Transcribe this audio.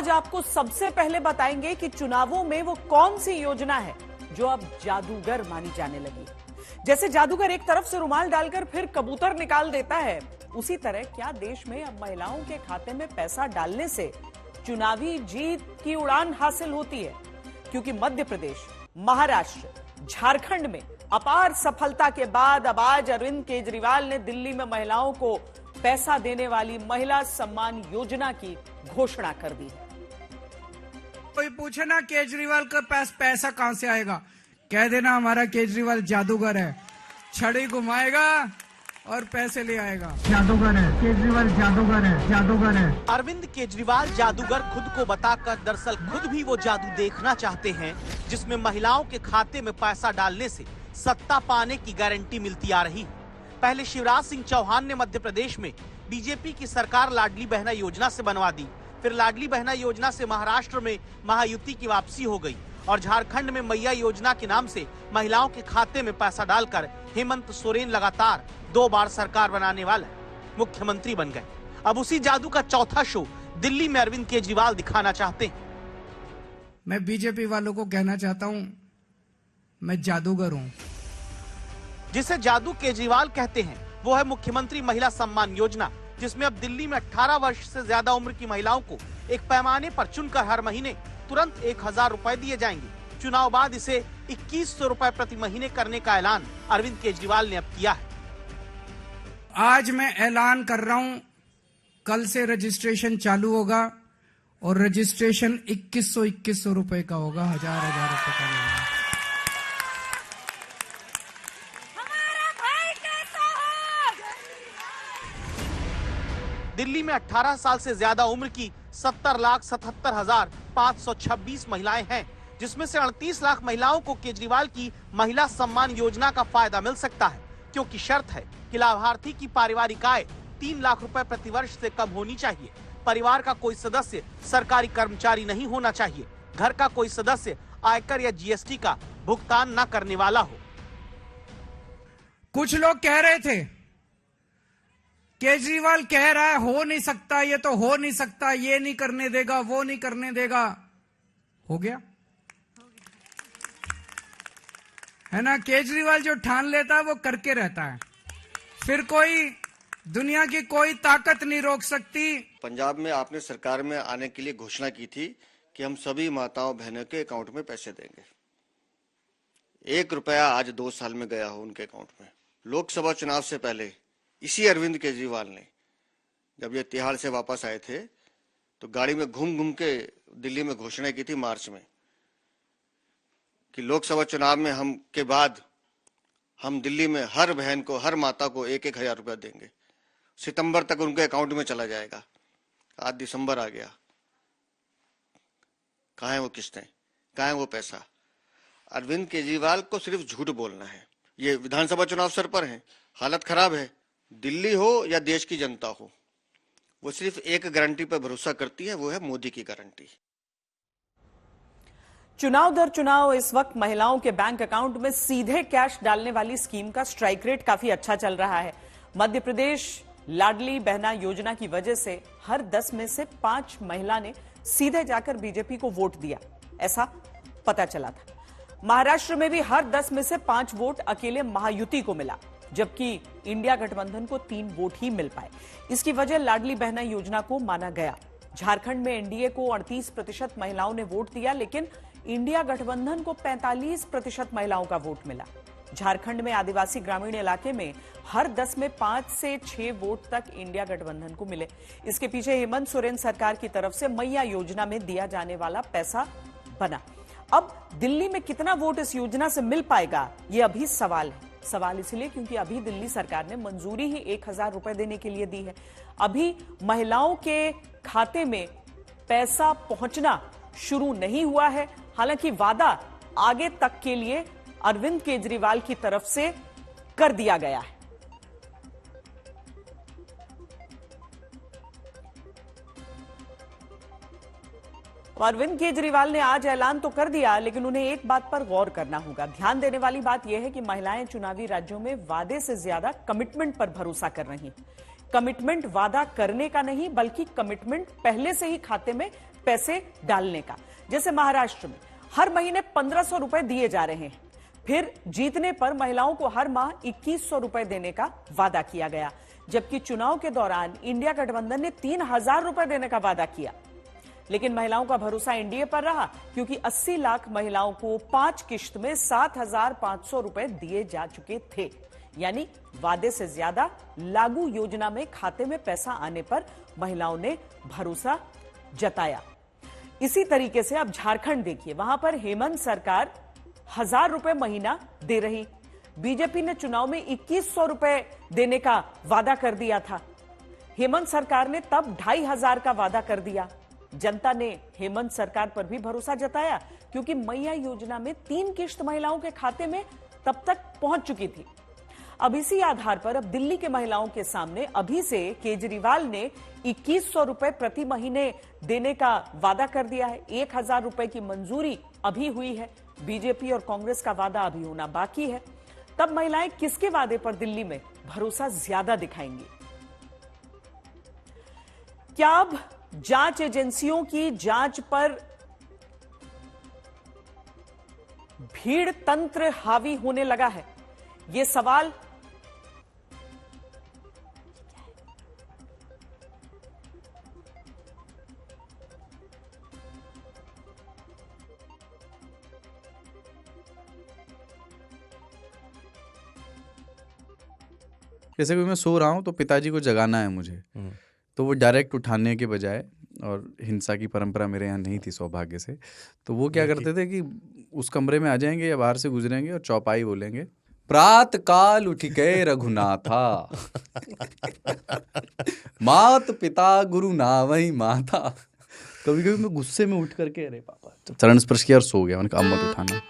आज आपको सबसे पहले बताएंगे कि चुनावों में वो कौन सी योजना है जो अब जादूगर मानी जाने लगी। जैसे जादूगर एक तरफ से रुमाल डालकर फिर कबूतर निकाल देता है, उसी तरह क्या देश में अब महिलाओं के खाते में पैसा डालने से चुनावी जीत की उड़ान हासिल होती है? क्योंकि मध्य प्रदेश, महाराष्ट्र, झारखंड में अपार सफलता के बाद अब आज अरविंद केजरीवाल ने दिल्ली में महिलाओं को पैसा देने वाली महिला सम्मान योजना की घोषणा कर दी है। कोई पूछे ना केजरीवाल के पास पैसा कहां से आएगा, कह देना हमारा केजरीवाल जादूगर है, छड़ी घुमाएगा और पैसे ले आएगा। जादूगर है केजरीवाल, जादूगर है, जादूगर है। अरविंद केजरीवाल जादूगर खुद को बताकर दरअसल खुद भी वो जादू देखना चाहते हैं जिसमें महिलाओं के खाते में पैसा डालने से सत्ता पाने की गारंटी मिलती आ रही है। पहले शिवराज सिंह चौहान ने मध्य प्रदेश में बीजेपी की सरकार लाडली बहना योजना से बनवा दी, फिर लाडली बहना योजना से महाराष्ट्र में महायुति की वापसी हो गई और झारखंड में मैया योजना के नाम से महिलाओं के खाते में पैसा डालकर हेमंत सोरेन लगातार 2 बार सरकार बनाने वाले मुख्यमंत्री बन गए। अब उसी जादू का चौथा शो दिल्ली में अरविंद केजरीवाल दिखाना चाहते हैं। मैं बीजेपी वालों को कहना चाहता हूं, मैं जादूगर हूं। जिसे जादू केजरीवाल कहते हैं वो है मुख्यमंत्री महिला सम्मान योजना, जिसमें अब दिल्ली में 18 वर्ष से ज्यादा उम्र की महिलाओं को एक पैमाने पर चुनकर हर महीने तुरंत 1000 रुपए दिए जाएंगे। चुनाव बाद इसे 2100 रुपए प्रति महीने करने का ऐलान अरविंद केजरीवाल ने अब किया है। आज मैं ऐलान कर रहा हूं, कल से रजिस्ट्रेशन चालू होगा और रजिस्ट्रेशन 2100 रुपए का होगा, 1000 रुपए का नहीं। दिल्ली में 18 साल से ज्यादा उम्र की 70,77,526 महिलाएं हैं, जिसमें से 38 लाख महिलाओं को केजरीवाल की महिला सम्मान योजना का फायदा मिल सकता है, क्योंकि शर्त है कि लाभार्थी की पारिवारिक आय 3 लाख रुपए प्रतिवर्ष से कम होनी चाहिए, परिवार का कोई सदस्य सरकारी कर्मचारी नहीं होना चाहिए, घर का कोई सदस्य आयकर या जीएसटी का भुगतान न करने वाला हो। कुछ लोग कह रहे थे केजरीवाल कह रहा है हो नहीं सकता, ये तो हो नहीं सकता, ये नहीं करने देगा, वो नहीं करने देगा। हो गया है ना। केजरीवाल जो ठान लेता है वो करके रहता है, फिर कोई दुनिया की कोई ताकत नहीं रोक सकती। पंजाब में आपने सरकार में आने के लिए घोषणा की थी कि हम सभी माताओं बहनों के अकाउंट में पैसे देंगे। 1 रुपया आज 2 साल में गया हो उनके अकाउंट में। लोकसभा चुनाव से पहले इसी अरविंद केजरीवाल ने जब ये तिहाड़ से वापस आए थे तो गाड़ी में घूम घूम के दिल्ली में घोषणा की थी मार्च में कि लोकसभा चुनाव में हम के बाद हम दिल्ली में हर बहन को, हर माता को 1-1 हजार रुपया देंगे। सितंबर तक उनके अकाउंट में चला जाएगा। आज दिसंबर आ गया, कहाँ है वो किस्तें, कहाँ है वो पैसा? अरविंद केजरीवाल को सिर्फ झूठ बोलना है। ये विधानसभा चुनाव सर पर है, हालत खराब है। दिल्ली हो या देश की जनता हो, वो सिर्फ एक गारंटी पर भरोसा करती है, वो है मोदी की गारंटी। चुनाव दर चुनाव इस वक्त महिलाओं के बैंक अकाउंट में सीधे कैश डालने वाली स्कीम का स्ट्राइक रेट काफी अच्छा चल रहा है। मध्य प्रदेश लाडली बहना योजना की वजह से हर 10 में से 5 महिला ने सीधे जाकर बीजेपी को वोट दिया, ऐसा पता चला था। महाराष्ट्र में भी हर 10 में से 5 वोट अकेले महायुति को मिला, जबकि इंडिया गठबंधन को 3 वोट ही मिल पाए। इसकी वजह लाडली बहना योजना को माना गया। झारखंड में एनडीए को 38% महिलाओं ने वोट दिया, लेकिन इंडिया गठबंधन को 45% महिलाओं का वोट मिला। झारखंड में आदिवासी ग्रामीण इलाके में हर 10 में 5 से 6 वोट तक इंडिया गठबंधन को मिले। इसके पीछे हेमंत सोरेन सरकार की तरफ से मैया योजना में दिया जाने वाला पैसा बना। अब दिल्ली में कितना वोट इस योजना से मिल पाएगा, यह अभी सवाल है। सवाल इसलिए क्योंकि अभी दिल्ली सरकार ने मंजूरी ही 1000 रुपए देने के लिए दी है। अभी महिलाओं के खाते में पैसा पहुंचना शुरू नहीं हुआ है। हालांकि वादा आगे तक के लिए अरविंद केजरीवाल की तरफ से कर दिया गया है। अरविंद केजरीवाल ने आज ऐलान तो कर दिया, लेकिन उन्हें एक बात पर गौर करना होगा। ध्यान देने वाली बात यह है कि महिलाएं चुनावी राज्यों में वादे से ज्यादा कमिटमेंट पर भरोसा कर रही हैं। कमिटमेंट वादा करने का नहीं, बल्कि कमिटमेंट पहले से ही खाते में पैसे डालने का। जैसे महाराष्ट्र में हर महीने 1500 रुपए दिए जा रहे हैं। फिर जीतने पर महिलाओं को हर माह 2100 रुपए देने का वादा किया गया, जबकि चुनाव के दौरान इंडिया गठबंधन ने 3000 रुपए देने का वादा किया। लेकिन महिलाओं का भरोसा एनडीए पर रहा, क्योंकि 80 लाख महिलाओं को 5 किश्त में 7500 रुपए दिए जा चुके थे। यानी वादे से ज्यादा लागू योजना में खाते में पैसा आने पर महिलाओं ने भरोसा जताया। इसी तरीके से अब झारखंड देखिए, वहां पर हेमंत सरकार 1000 रुपए महीना दे रही। बीजेपी ने चुनाव में 2100 रुपए देने का वादा कर दिया था। हेमंत सरकार ने तब 2500 का वादा कर दिया। जनता ने हेमंत सरकार पर भी भरोसा जताया, क्योंकि मैया योजना में 3 किश्त महिलाओं के खाते में तब तक पहुंच चुकी थी। अब इसी आधार पर अब दिल्ली के महिलाओं के सामने अभी से केजरीवाल ने 2100 रुपए प्रति महीने देने का वादा कर दिया है। 1000 रुपए की मंजूरी अभी हुई है। बीजेपी और कांग्रेस का वादा अभी होना बाकी है। तब महिलाएं किसके वादे पर दिल्ली में भरोसा ज्यादा दिखाएंगी? क्या अब जांच एजेंसियों की जांच पर भीड़ तंत्र हावी होने लगा है? यह सवाल जैसे कि मैं सो रहा हूँ तो पिताजी को जगाना है मुझे, तो वो डायरेक्ट उठाने के बजाय, और हिंसा की परंपरा मेरे यहाँ नहीं थी सौभाग्य से, तो वो क्या करते थे कि उस कमरे में आ जाएंगे या बाहर से गुजरेंगे और चौपाई बोलेंगे, प्रात काल उठ गए रघुनाथा मात पिता गुरु नावई माता। कभी कभी मैं गुस्से में उठ करके अरे पापा चरण स्पर्श किया और सो गया। मैंने कहा अब मत उठाना।